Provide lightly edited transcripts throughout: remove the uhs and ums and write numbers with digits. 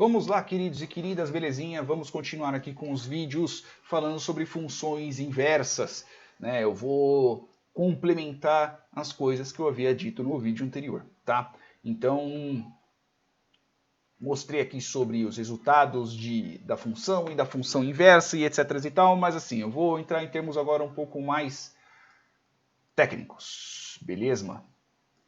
Vamos lá, queridos e queridas, belezinha? Vamos continuar aqui com os vídeos falando sobre funções inversas, né? Eu vou complementar as coisas que eu havia dito no vídeo anterior, tá? Então, mostrei aqui sobre os resultados da função e da função inversa e etc e tal, mas assim, eu vou entrar em termos agora um pouco mais técnicos, beleza?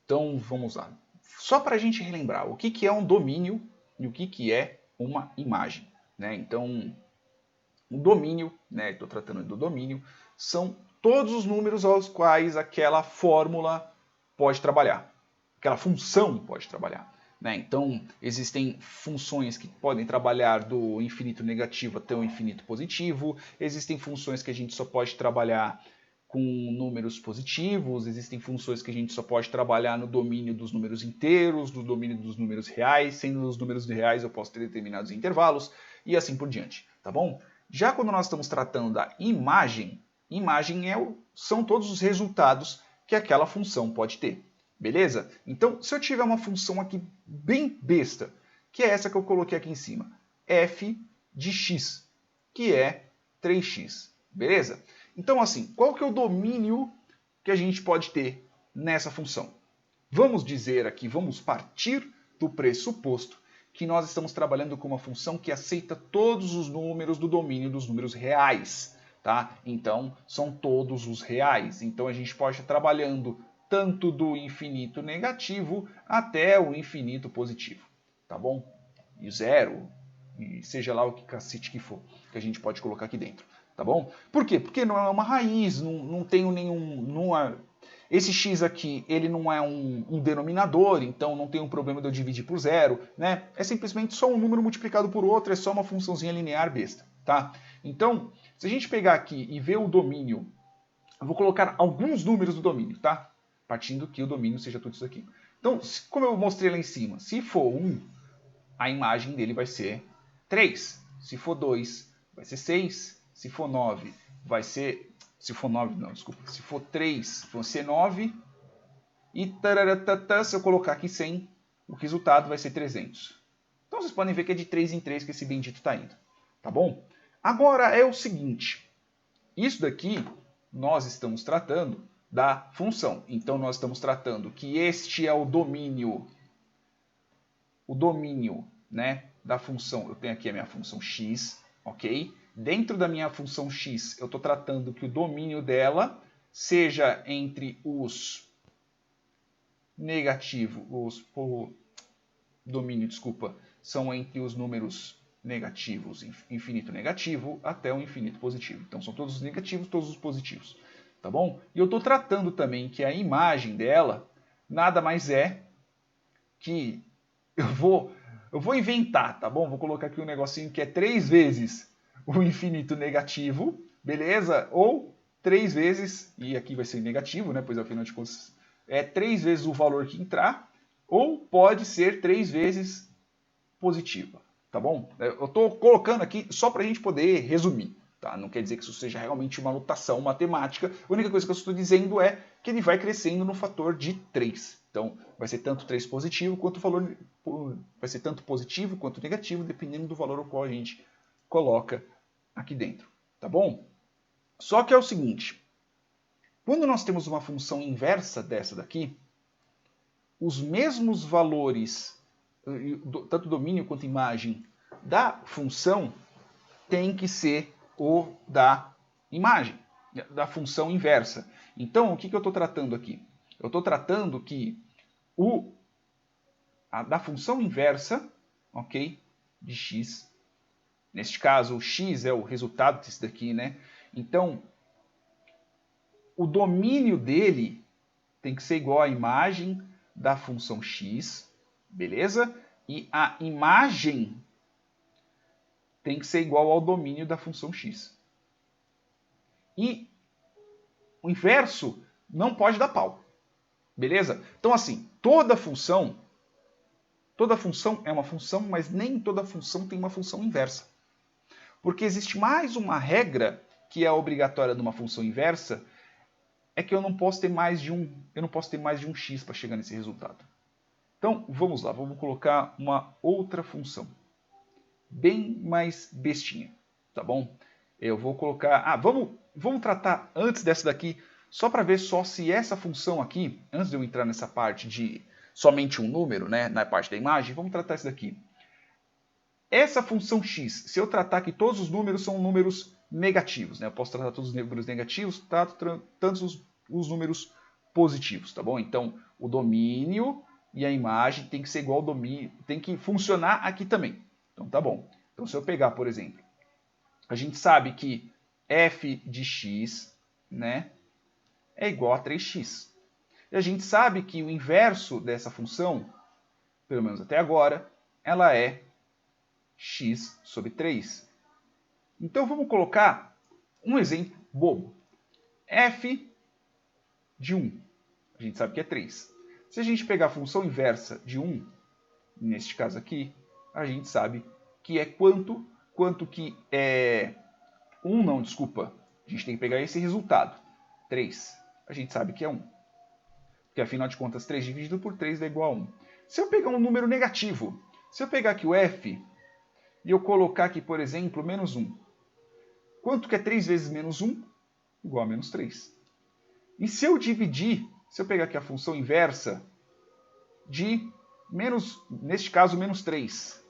Então, vamos lá. Só para a gente relembrar, o que é um domínio e o que é uma imagem, né? Então, o domínio, né, estou tratando do domínio, são todos os números aos quais aquela fórmula pode trabalhar, aquela função pode trabalhar, né? Então, existem funções que podem trabalhar do infinito negativo até o infinito positivo, existem funções que a gente só pode trabalhar com números positivos, existem funções que a gente só pode trabalhar no domínio dos números inteiros, no domínio dos números reais, sendo nos números reais eu posso ter determinados intervalos e assim por diante, tá bom? Já quando nós estamos tratando da imagem, são todos os resultados que aquela função pode ter, beleza? Então, se eu tiver uma função aqui bem besta, que é essa que eu coloquei aqui em cima, f de x, que é 3x, beleza? Então, assim, qual que é o domínio que a gente pode ter nessa função? Vamos dizer aqui, vamos partir do pressuposto que nós estamos trabalhando com uma função que aceita todos os números do domínio dos números reais, tá? Então, são todos os reais. Então, a gente pode estar trabalhando tanto do infinito negativo até o infinito positivo, tá bom? E zero, e seja lá o que cacete que for, que a gente pode colocar aqui dentro. Tá bom? Por quê? Porque não é uma raiz, não tem nenhum... Esse x aqui, ele não é um denominador, então não tem um problema de eu dividir por zero, né? É simplesmente só um número multiplicado por outro, é só uma funçãozinha linear besta, tá? Então, se a gente pegar aqui e ver o domínio, eu vou colocar alguns números do domínio, tá? Partindo que o domínio seja tudo isso aqui. Então, como eu mostrei lá em cima, se for 1, a imagem dele vai ser 3. Se for 2, vai ser 6. Se for 9, vai ser... Se for 9, não, desculpa. Se for 3, vai ser 9. E tararatata, se eu colocar aqui 100, o resultado vai ser 300. Então vocês podem ver que é de 3 em 3 que esse bendito está indo. Tá bom? Agora é o seguinte. Isso daqui nós estamos tratando da função. Então nós estamos tratando que este é o domínio. O domínio, né, da função. Eu tenho aqui a minha função x, ok? Dentro da minha função x, eu estou tratando que o domínio dela seja entre os negativos, são entre os números negativos, infinito negativo, até o infinito positivo. Então são todos os negativos, todos os positivos, tá bom? E eu estou tratando também que a imagem dela nada mais é que eu vou inventar, tá bom? Vou colocar aqui um negocinho que é 3 vezes o infinito negativo, beleza? Ou 3 vezes, e aqui vai ser negativo, né? Pois afinal de contas é 3 vezes o valor que entrar, ou pode ser 3 vezes positiva, tá bom? Eu estou colocando aqui só para a gente poder resumir, tá? Não quer dizer que isso seja realmente uma notação matemática, a única coisa que eu estou dizendo é que ele vai crescendo no fator de 3. Então, vai ser tanto 3 positivo quanto o valor... Vai ser tanto positivo quanto negativo, dependendo do valor ao qual a gente coloca aqui dentro, tá bom? Só que é o seguinte, quando nós temos uma função inversa dessa daqui, os mesmos valores, tanto domínio quanto imagem, da função tem que ser o da imagem, da função inversa. Então, o que eu estou tratando aqui? Eu estou tratando que da função inversa, ok, de x, neste caso o x é o resultado desse daqui, né? Então, o domínio dele tem que ser igual à imagem da função x, beleza? E a imagem tem que ser igual ao domínio da função x. E o inverso não pode dar pau, beleza? Então, assim, toda função é uma função, mas nem toda função tem uma função inversa. Porque existe mais uma regra que é obrigatória de uma função inversa, é que eu não posso ter mais de um x para chegar nesse resultado. Então, vamos lá, vamos colocar uma outra função. bem mais bestinha, tá bom? Eu vou colocar... vamos tratar antes dessa daqui, só para ver só se essa função aqui, antes de eu entrar nessa parte de somente um número, né, na parte da imagem, vamos tratar isso daqui. Essa função x, se eu tratar que todos os números são números negativos, né? Eu posso tratar todos os números negativos, tanto os números positivos, tá bom? Então, o domínio e a imagem tem que ser igual ao domínio, tem que funcionar aqui também. Então, tá bom. Então, se eu pegar, por exemplo, a gente sabe que f de x, né, é igual a 3x. E a gente sabe que o inverso dessa função, pelo menos até agora, ela é x sobre 3. Então, vamos colocar um exemplo bobo. f de 1, a gente sabe que é 3. Se a gente pegar a função inversa de 1, neste caso aqui, a gente sabe que é quanto que é... 1 não, desculpa. A gente tem que pegar esse resultado. 3. A gente sabe que é 1. Porque, afinal de contas, 3 dividido por 3 é igual a 1. Se eu pegar um número negativo, se eu pegar aqui o f e eu colocar aqui, por exemplo, menos 1. Quanto que é 3 vezes menos 1? Igual a menos 3. E se eu dividir, se eu pegar aqui a função inversa de menos, neste caso, menos 3,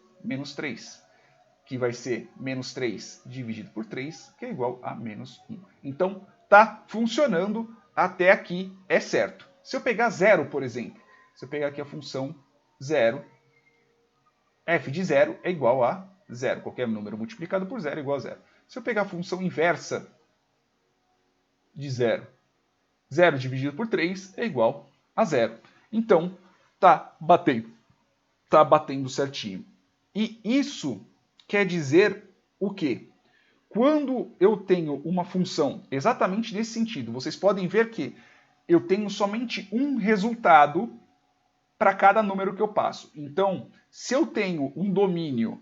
que vai ser menos 3 dividido por 3, que é igual a menos 1. Então, está funcionando até aqui, é certo. Se eu pegar 0, por exemplo, se eu pegar aqui a função 0, f de 0 é igual a 0. Qualquer número multiplicado por 0 é igual a 0. Se eu pegar a função inversa de 0, 0 dividido por 3 é igual a 0. Então, está batendo certinho. E isso quer dizer o quê? Quando eu tenho uma função exatamente nesse sentido, vocês podem ver que eu tenho somente um resultado para cada número que eu passo. Então, se eu tenho um domínio,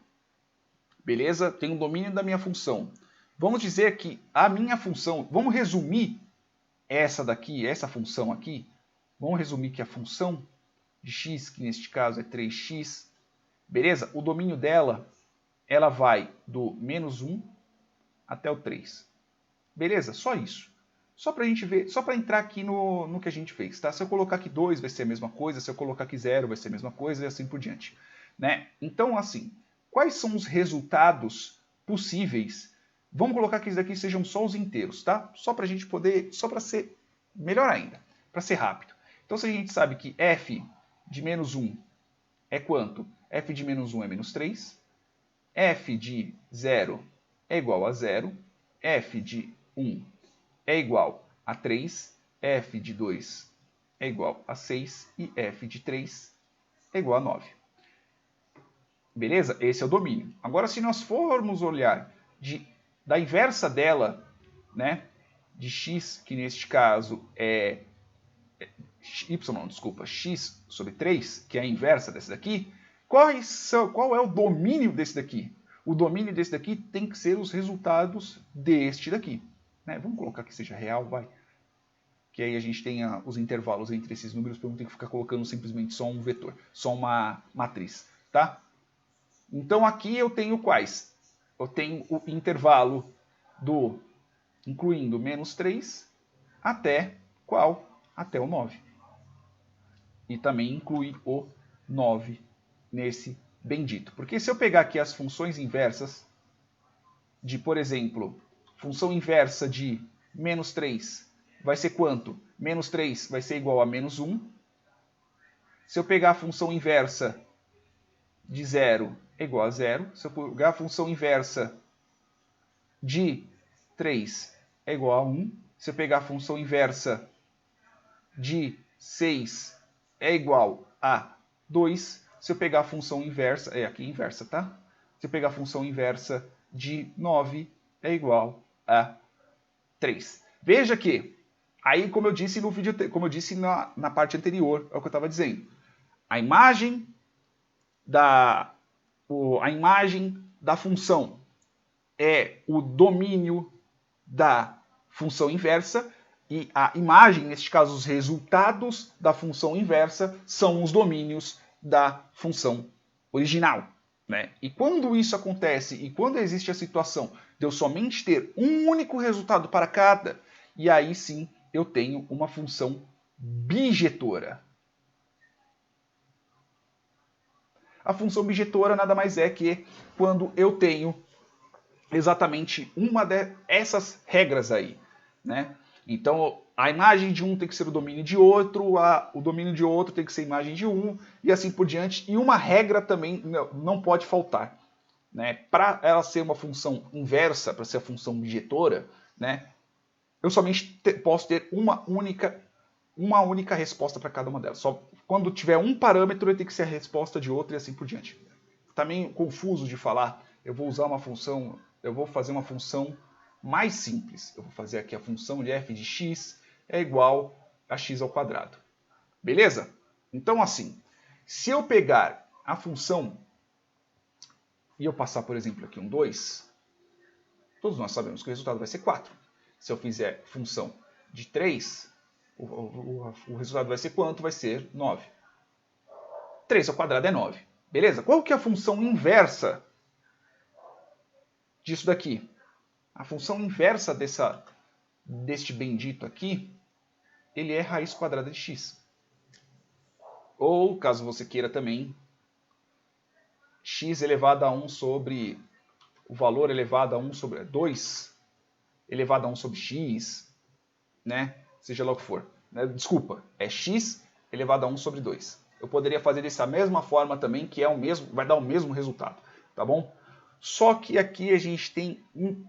beleza? Tenho um domínio da minha função. Vamos dizer que a minha função, vamos resumir essa daqui, essa função aqui, vamos resumir que a função de x, que neste caso é 3x, beleza? O domínio dela, ela vai do menos 1 até o 3. Beleza? Só isso. Só para a gente ver, só para entrar aqui no que a gente fez, tá? Se eu colocar aqui 2 vai ser a mesma coisa, se eu colocar aqui 0 vai ser a mesma coisa e assim por diante, né? Então, assim, quais são os resultados possíveis? Vamos colocar que isso daqui sejam só os inteiros, tá? Só para a gente poder, só para ser melhor ainda, para ser rápido. Então, se a gente sabe que f de menos 1 é quanto? F de menos 1 é menos 3, f de 0 é igual a 0, f de 1 é igual a 3, f de 2 é igual a 6 e f de 3 é igual a 9. Beleza? Esse é o domínio. Agora, se nós formos olhar da inversa dela, né, de x, que neste caso é x sobre 3, que é a inversa desse daqui, qual é o domínio desse daqui? O domínio desse daqui tem que ser os resultados deste daqui. Né? Vamos colocar que seja real, vai. Que aí a gente tenha os intervalos entre esses números para não ter que ficar colocando simplesmente só um vetor, só uma matriz. Tá? Então aqui eu tenho quais? Eu tenho o intervalo incluindo menos 3 até qual? Até o 9. E também inclui o 9 nesse bendito. Porque se eu pegar aqui as funções inversas de, por exemplo, função inversa de menos 3 vai ser quanto? Menos 3 vai ser igual a menos 1. Se eu pegar a função inversa de 0 é igual a 0. Se eu pegar a função inversa de 3 é igual a 1. Se eu pegar a função inversa de 6 é igual a 2. Se eu pegar a função inversa, aqui inversa, tá? Se eu pegar a função inversa de 9 é igual a 3. Veja que, aí como eu disse no vídeo, como eu disse na parte anterior, é o que eu estava dizendo. A imagem da função é o domínio da função inversa e a imagem, neste caso os resultados da função inversa, são os domínios da função original. né? E quando isso acontece, e quando existe a situação de eu somente ter um único resultado para cada, e aí sim eu tenho uma função bijetora. A função bijetora nada mais é que quando eu tenho exatamente uma dessas regras aí, né? Então, a imagem de um tem que ser o domínio de outro, o domínio de outro tem que ser a imagem de um, e assim por diante. E uma regra também não pode faltar, né? Para ela ser uma função inversa, para ser a função bijetora, né? Eu somente posso ter uma única resposta para cada uma delas. Só quando tiver um parâmetro, ele tem que ser a resposta de outro e assim por diante. Tá meio confuso de falar. Eu vou usar uma função, eu vou fazer uma função mais simples. Eu vou fazer aqui a função de f de x é igual a x ao quadrado. Beleza? Então assim, se eu pegar a função e eu passar, por exemplo, aqui um 2, todos nós sabemos que o resultado vai ser 4. Se eu fizer função de 3, o resultado vai ser quanto? Vai ser 9. 3 ao quadrado é 9. Beleza? Qual que é a função inversa disso daqui? A função inversa deste bendito aqui, ele é raiz quadrada de x. Ou, caso você queira também, x elevado a 1 sobre o valor elevado a 1 sobre 2 elevado a 1 sobre x, né? Seja lá o que for. Desculpa, é x elevado a 1 sobre 2. Eu poderia fazer dessa mesma forma também, que é o mesmo, vai dar o mesmo resultado, tá bom? Só que aqui a gente tem um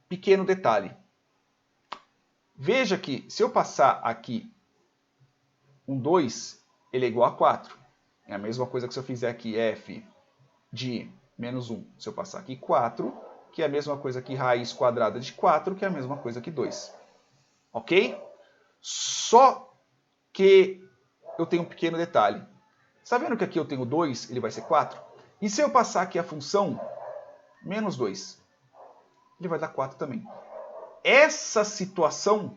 pequeno detalhe. Veja que se eu passar aqui um 2, ele é igual a 4. É a mesma coisa que se eu fizer aqui f de menos 1. Se eu passar aqui 4, que é a mesma coisa que raiz quadrada de 4, que é a mesma coisa que 2. Ok? Só que eu tenho um pequeno detalhe. Está vendo que aqui eu tenho 2, ele vai ser 4? E se eu passar aqui a função menos 2, ele vai dar 4 também. Essa situação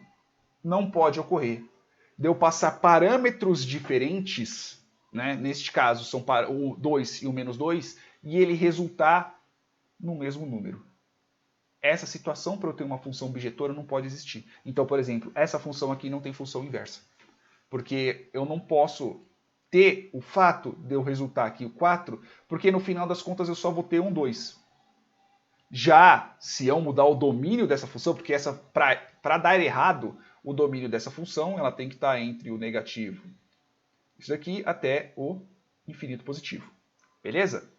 não pode ocorrer. De eu passar parâmetros diferentes, né? Neste caso são o 2 e o menos 2, e ele resultar no mesmo número. Essa situação, para eu ter uma função bijetora, não pode existir. Então, por exemplo, essa função aqui não tem função inversa. Porque eu não posso ter o fato de eu resultar aqui o 4, porque no final das contas eu só vou ter um 2. Já se eu mudar o domínio dessa função, porque para dar errado o domínio dessa função, ela tem que estar entre o negativo, isso aqui, até o infinito positivo. Beleza?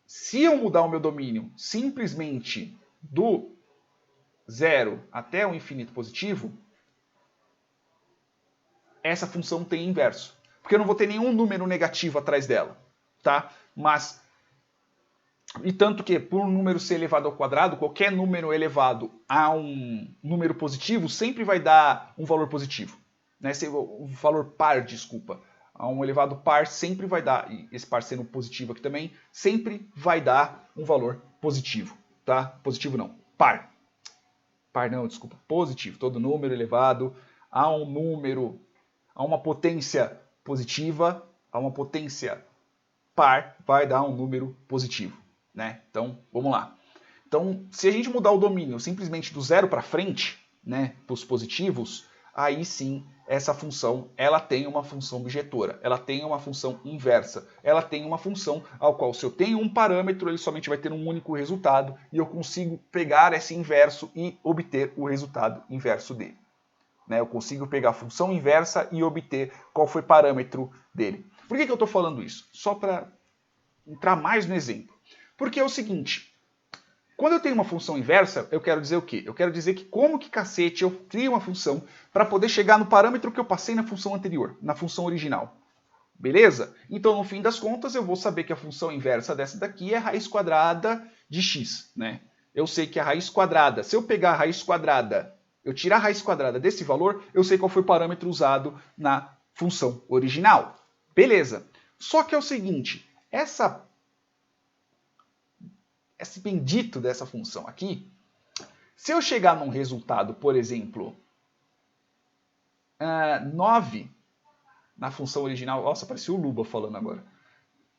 Se eu mudar o meu domínio simplesmente do 0 até o infinito positivo, essa função tem inverso. Porque eu não vou ter nenhum número negativo atrás dela. Tá? Mas, e tanto que por um número ser elevado ao quadrado, qualquer número elevado a um número positivo sempre vai dar um valor positivo. Né? O valor par, desculpa. A um elevado par sempre vai dar, e esse par sendo positivo aqui também, sempre vai dar um valor positivo. Tá? Positivo não, par. Par não, desculpa, positivo. Todo número elevado a um número, a uma potência positiva, a uma potência par, vai dar um número positivo. Né? Então, vamos lá. Então, se a gente mudar o domínio simplesmente do zero para frente, né, para os positivos, aí sim, essa função ela tem uma função bijetora, ela tem uma função inversa, ela tem uma função ao qual, se eu tenho um parâmetro, ele somente vai ter um único resultado, e eu consigo pegar esse inverso e obter o resultado inverso dele. Né? Eu consigo pegar a função inversa e obter qual foi o parâmetro dele. Por que eu estou falando isso? Só para entrar mais no exemplo. Porque é o seguinte, quando eu tenho uma função inversa, eu quero dizer o quê? Eu quero dizer que como que cacete eu crio uma função para poder chegar no parâmetro que eu passei na função anterior, na função original. Beleza? Então, no fim das contas, eu vou saber que a função inversa dessa daqui é a raiz quadrada de x. Né? Eu sei que a raiz quadrada, se eu pegar a raiz quadrada, eu tirar a raiz quadrada desse valor, eu sei qual foi o parâmetro usado na função original. Beleza. Só que é o seguinte, esse bendito dessa função aqui, se eu chegar num resultado, por exemplo, 9 na função original, nossa, parecia o Luba falando agora.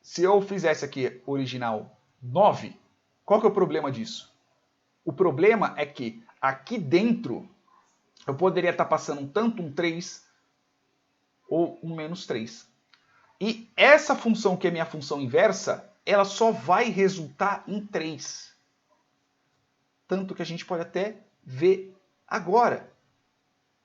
se eu fizesse aqui original 9, qual que é o problema disso? O problema é que aqui dentro eu poderia estar passando tanto um 3 ou um menos 3. E essa função, que é minha função inversa, ela só vai resultar em 3. Tanto que a gente pode até ver agora.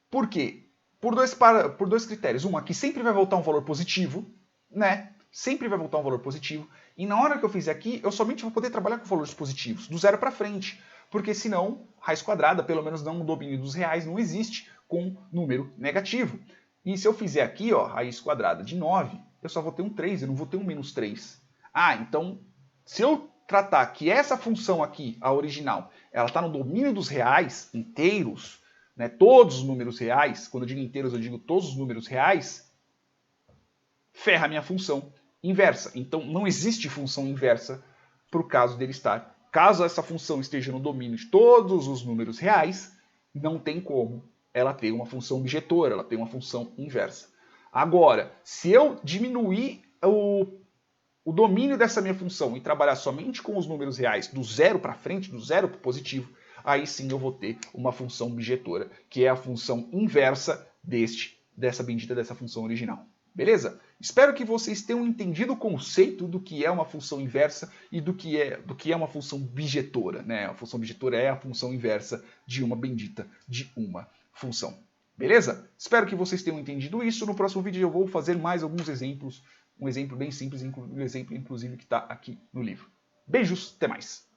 Por quê? Por dois critérios. Um, aqui sempre vai voltar um valor positivo, né? Sempre vai voltar um valor positivo. E na hora que eu fizer aqui, eu somente vou poder trabalhar com valores positivos, do 0 para frente. Porque senão, raiz quadrada, pelo menos não no domínio dos reais, não existe com número negativo. E se eu fizer aqui, ó, raiz quadrada de 9, eu só vou ter um 3, eu não vou ter um menos 3. Ah, então, se eu tratar que essa função aqui, a original, ela está no domínio dos reais inteiros, né, todos os números reais, quando eu digo inteiros eu digo todos os números reais, ferra a minha função inversa. Então não existe função inversa para o caso dele estar. Caso essa função esteja no domínio de todos os números reais, não tem como ela ter uma função objetora, ela tem uma função inversa. Agora, se eu diminuir o domínio dessa minha função e trabalhar somente com os números reais do 0 para frente, do 0 para o positivo, aí sim eu vou ter uma função objetora, que é a função inversa dessa função original. Beleza? Espero que vocês tenham entendido o conceito do que é uma função inversa e do que é uma função bijetora. Né? A função bijetora é a função inversa de uma bendita de uma função. Beleza? Espero que vocês tenham entendido isso. No próximo vídeo eu vou fazer mais alguns exemplos. Um exemplo bem simples, um exemplo inclusive que está aqui no livro. Beijos, até mais!